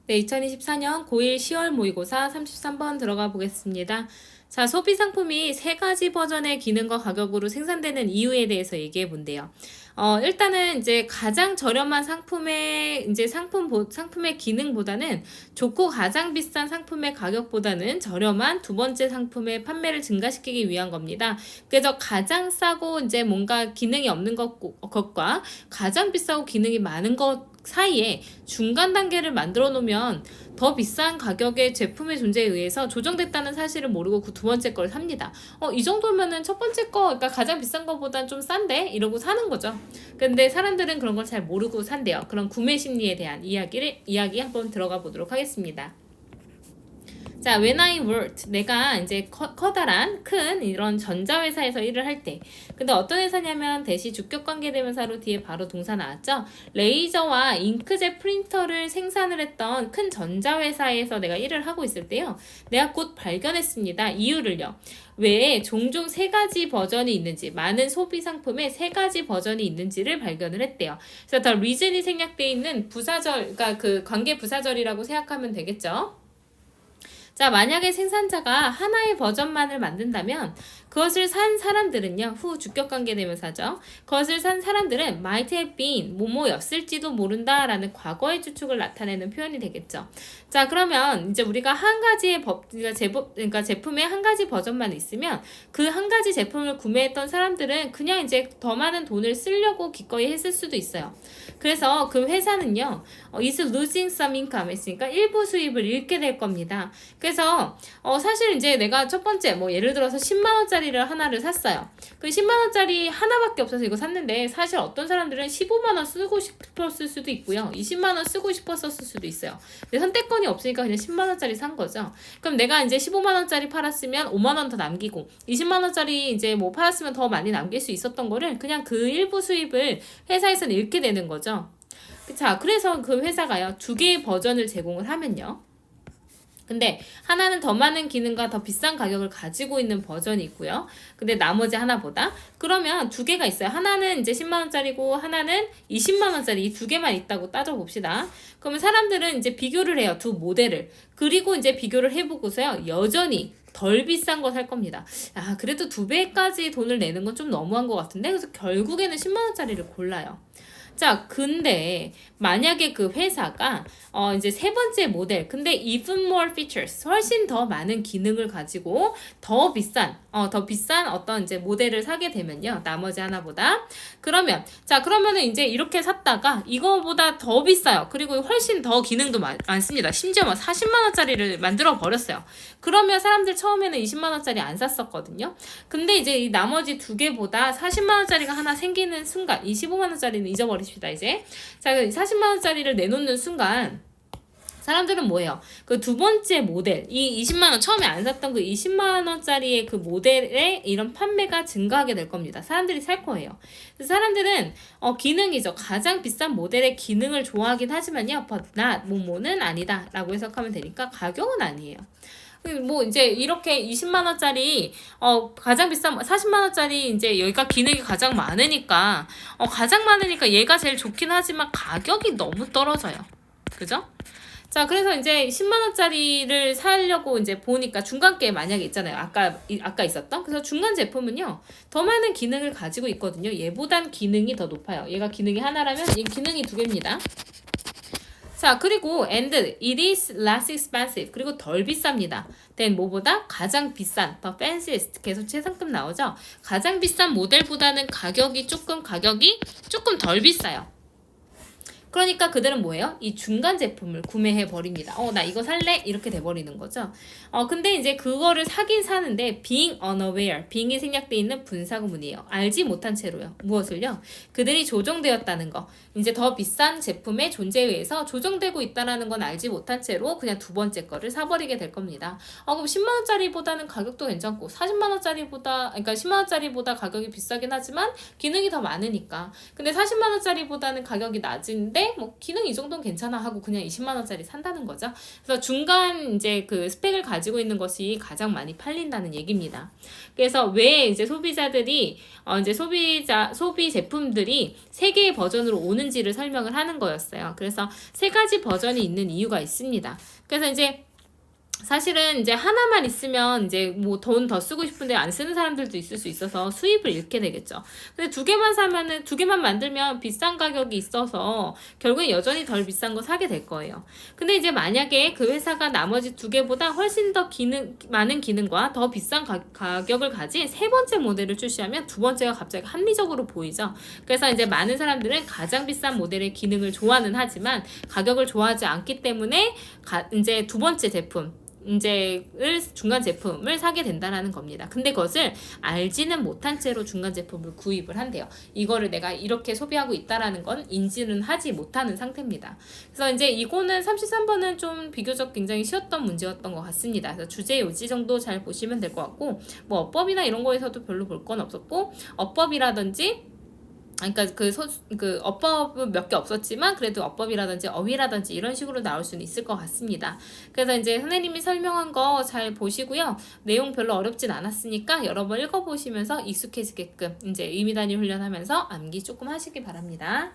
네, 2024년 고1 10월 모의고사 33번 들어가 보겠습니다. 자, 소비 상품이 세 가지 버전의 기능과 가격으로 생산되는 이유에 대해서 얘기해 본대요. 일단은 이제 가장 저렴한 상품의 이제 상품의 기능보다는 좋고 가장 비싼 상품의 가격보다는 저렴한 두 번째 상품의 판매를 증가시키기 위한 겁니다. 그래서 가장 싸고 이제 뭔가 기능이 없는 것과 가장 비싸고 기능이 많은 것 사이에 중간 단계를 만들어 놓으면 더 비싼 가격의 제품의 존재에 의해서 조정됐다는 사실을 모르고 그 두 번째 걸 삽니다. 이 정도면은 첫 번째 거, 그러니까 가장 비싼 거보단 좀 싼데? 이러고 사는 거죠. 근데 사람들은 그런 걸 잘 모르고 산대요. 그런 구매 심리에 대한 이야기 한번 들어가 보도록 하겠습니다. 자, when I worked, 내가 이제 커다란 큰 이런 전자회사에서 일을 할 때, 근데 어떤 회사냐면 대시 주격관계대명사로 뒤에 바로 동사 나왔죠. 레이저와 잉크젯 프린터를 생산을 했던 큰 전자회사에서 내가 일을 하고 있을 때요, 내가 곧 발견했습니다. 이유를요. 왜 종종 세 가지 버전이 있는지, 많은 소비 상품에 세 가지 버전이 있는지를 발견을 했대요. 그래서 더 reason이 생략되어 있는 부사절, 그러니까 그 관계 부사절이라고 생각하면 되겠죠. 자, 만약에 생산자가 하나의 버전만을 만든다면 그것을 산 사람들은요, 후 주격관계대명사죠. 그것을 산 사람들은 might have been 뭐뭐였을지도 모른다라는 과거의 추측을 나타내는 표현이 되겠죠. 자, 그러면 이제 우리가 한 가지의 그러니까 제품의 한 가지 버전만 있으면 그 한 가지 제품을 구매했던 사람들은 그냥 이제 더 많은 돈을 쓰려고 기꺼이 했을 수도 있어요. 그래서 그 회사는요, is losing some income 했으니까 일부 수입을 잃게 될 겁니다. 그래서 사실 이제 내가 첫 번째 뭐 예를 들어서 10만 원짜리를 하나를 샀어요. 그 10만 원짜리 하나밖에 없어서 이거 샀는데 사실 어떤 사람들은 15만 원 쓰고 싶었을 수도 있고요. 20만 원 쓰고 싶었을 수도 있어요. 근데 선택권이 없으니까 그냥 10만 원짜리 산 거죠. 그럼 내가 이제 15만 원짜리 팔았으면 5만 원 더 남기고 20만 원짜리 이제 뭐 팔았으면 더 많이 남길 수 있었던 거를 그냥 그 일부 수입을 회사에서는 잃게 되는 거죠. 자, 그래서 그 회사가요, 두 개의 버전을 제공을 하면요. 근데 하나는 더 많은 기능과 더 비싼 가격을 가지고 있는 버전이 있고요. 근데 나머지 하나보다. 그러면 두 개가 있어요. 하나는 이제 10만 원짜리고 하나는 20만 원짜리, 이 두 개만 있다고 따져봅시다. 그러면 사람들은 이제 비교를 해요. 두 모델을. 그리고 이제 비교를 해보고서요, 여전히 덜 비싼 거 살 겁니다. 그래도 2배까지 돈을 내는 건 좀 너무한 것 같은데? 그래서 결국에는 10만 원짜리를 골라요. 자, 근데 만약에 그 회사가 이제 세 번째 모델, 근데 even more features, 훨씬 더 많은 기능을 가지고 더 비싼 어떤 이제 모델을 사게 되면요, 나머지 하나보다. 그러면은 이제 이렇게 샀다가 이거보다 더 비싸요. 그리고 훨씬 더 기능도 많습니다. 심지어 막 40만 원짜리를 만들어 버렸어요. 그러면 사람들 처음에는 20만 원짜리 안 샀었거든요. 근데 이제 이 나머지 두 개보다 40만 원짜리가 하나 생기는 순간, 25만 원짜리는 잊어버리십시다, 이제. 자, 40만 원짜리를 내놓는 순간 사람들은 뭐예요? 그 두 번째 모델, 이 20만 원, 처음에 안 샀던 그 20만 원짜리의 그 모델의 이런 판매가 증가하게 될 겁니다. 사람들이 살 거예요. 그래서 사람들은 기능이죠. 가장 비싼 모델의 기능을 좋아하긴 하지만요, but not, 뭐뭐는 아니다 라고 해석하면 되니까 가격은 아니에요. 뭐 이제 이렇게 20만 원짜리 가장 비싼 40만 원짜리 이제 여기가 기능이 가장 많으니까 얘가 제일 좋긴 하지만 가격이 너무 떨어져요. 그죠? 자, 그래서 이제 10만 원짜리를 사려고 이제 보니까 중간께 만약에 있잖아요. 아까 있었던. 그래서 중간 제품은요, 더 많은 기능을 가지고 있거든요. 얘보단 기능이 더 높아요. 얘가 기능이 하나라면 이 기능이 두 개입니다. 자, 그리고 and it is less expensive. 그리고 덜 비쌉니다. then 뭐보다 가장 비싼, the fanciest. 계속 최상급 나오죠. 가장 비싼 모델보다는 가격이 조금 덜 비싸요. 그러니까 그들은 뭐예요? 이 중간 제품을 구매해 버립니다. 나 이거 살래? 이렇게 돼버리는 거죠. 근데 이제 그거를 사긴 사는데 being unaware, being이 생략돼 있는 분사구문이에요. 알지 못한 채로요. 무엇을요? 그들이 조종되었다는 거. 이제 더 비싼 제품의 존재에 의해서 조종되고 있다는 건 알지 못한 채로 그냥 두 번째 거를 사버리게 될 겁니다. 그럼 10만 원짜리보다는 가격도 괜찮고 40만 원짜리보다, 그러니까 10만 원짜리보다 가격이 비싸긴 하지만 기능이 더 많으니까. 근데 40만 원짜리보다는 가격이 낮은데 좋은데 뭐 기능 이 정도는 괜찮아 하고 그냥 20만 원짜리 산다는 거죠. 그래서 중간 이제 그 스펙을 가지고 있는 것이 가장 많이 팔린다는 얘기입니다. 그래서 왜 이제 소비자들이 이제 소비 제품들이 세 개의 버전으로 오는지를 설명을 하는 거였어요. 그래서 세 가지 버전이 있는 이유가 있습니다. 그래서 이제 사실은 이제 하나만 있으면 이제 뭐 돈 더 쓰고 싶은데 안 쓰는 사람들도 있을 수 있어서 수입을 잃게 되겠죠. 근데 두 개만 사면은, 두 개만 만들면 비싼 가격이 있어서 결국엔 여전히 덜 비싼 거 사게 될 거예요. 근데 이제 만약에 그 회사가 나머지 두 개보다 훨씬 더 많은 기능과 더 비싼 가격을 가진 세 번째 모델을 출시하면 두 번째가 갑자기 합리적으로 보이죠. 그래서 이제 많은 사람들은 가장 비싼 모델의 기능을 좋아는 하지만 가격을 좋아하지 않기 때문에 이제 두 번째 제품 중간 제품을 사게 된다는 겁니다. 근데 그것을 알지는 못한 채로 중간 제품을 구입을 한대요. 이거를 내가 이렇게 소비하고 있다라는 건 인지는 하지 못하는 상태입니다. 그래서 이제 이거는 33번은 좀 비교적 굉장히 쉬웠던 문제였던 것 같습니다. 그래서 주제 요지 정도 잘 보시면 될 것 같고, 뭐 어법이나 이런 거에서도 별로 볼 건 없었고, 어법이라든지 그러니까 그 어법은 몇 개 없었지만 그래도 어법이라든지 어휘라든지 이런 식으로 나올 수는 있을 것 같습니다. 그래서 이제 선생님이 설명한 거 잘 보시고요. 내용 별로 어렵진 않았으니까 여러 번 읽어보시면서 익숙해지게끔 이제 의미 단위 훈련하면서 암기 조금 하시기 바랍니다.